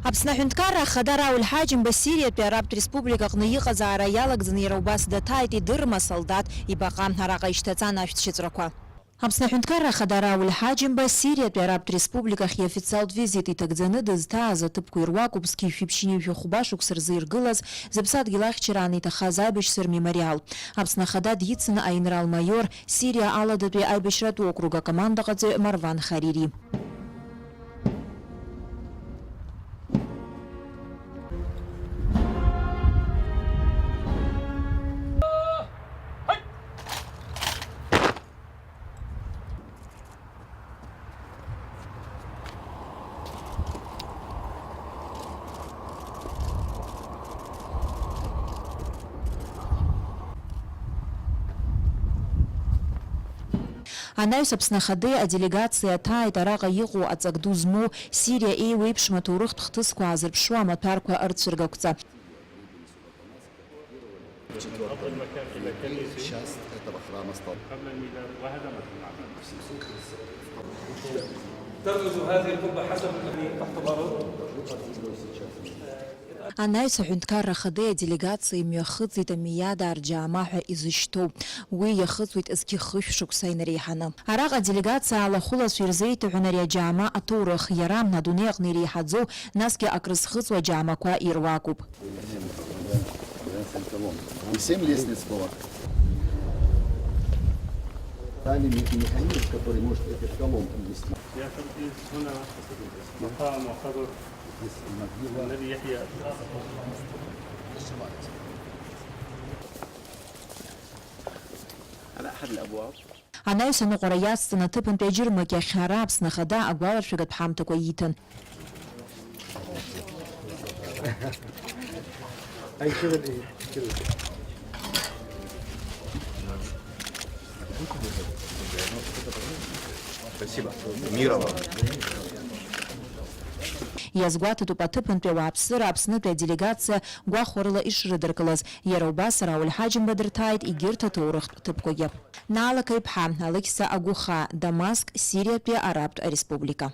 Аԥсны аҳәынҭқарра ахада Рауль Ҳаџьымба Сириатәи Арабтә Республикаҟны иҟазаара иалагӡаны иара убас даҭааит идырма солдат ибаҟа араҟа ишьҭаҵан ашәҭшьыҵәрақәа. Аԥсны аҳәынҭқарра ахада Рауль Ҳаџьымба Сириатәи Арабтә Республикахь иофициалтә визит иҭагӡаны дызҭааз аҭыԥқәа ируакуп зқьи-шәиԥшьыни жәохәба шықәса рзы иргылаз зыԥсадгьыл ахьчараан иҭахаз аибашьра мемориал. Аԥсны ахада дицны аинрал-майор Сириа аладатәи аибашьратә округ акомандаҟаҵаҩ Марван Харири. Анаҩс Аԥсны ахадеи аделегациа аҭааит араҟа иҟоу аҵак ду змоу Сириа еиуеиԥшым аҭоурыхтә хҭысқәа аазырԥшуа амаҭәарқәа ырцәыргақәҵа. Анаҩс аҳәынҭқарра ахадеи аделегациа имҩахыҵит амиада арџьаама ҳәа изышьҭоу. Уи иахыҵуеит зқьи хышә шықәса инареиҳаны. Араҟа аделегациа алахәылацәа ирзеиҭаҳәон ари аџьаама аҭоурых иара адунеи аҟны иреиҳаӡоу насгьы акрызхыҵуа аџьаамақәа ируакуп. Анаҩс аныҟәара иацҵаны аҭыԥантәи аџьырмак иахьара Аԥсны ахада агәаларшәагатә ҳамҭақәа иҭан. Иазгәаҭатәуп аҭыԥантәи ауааԥсыра Аԥснытәи аделегациа гәахәарыла ишрыдыркылаз. Иара убас Рауль Ҳаџьымба дырҭааит егьырҭ аҭоурыхтә ҭыԥқәагьы. Наала Каиԥҳа, Алықьса Агәыхаа, Дамаск, Сириатәи Арабтә Республика.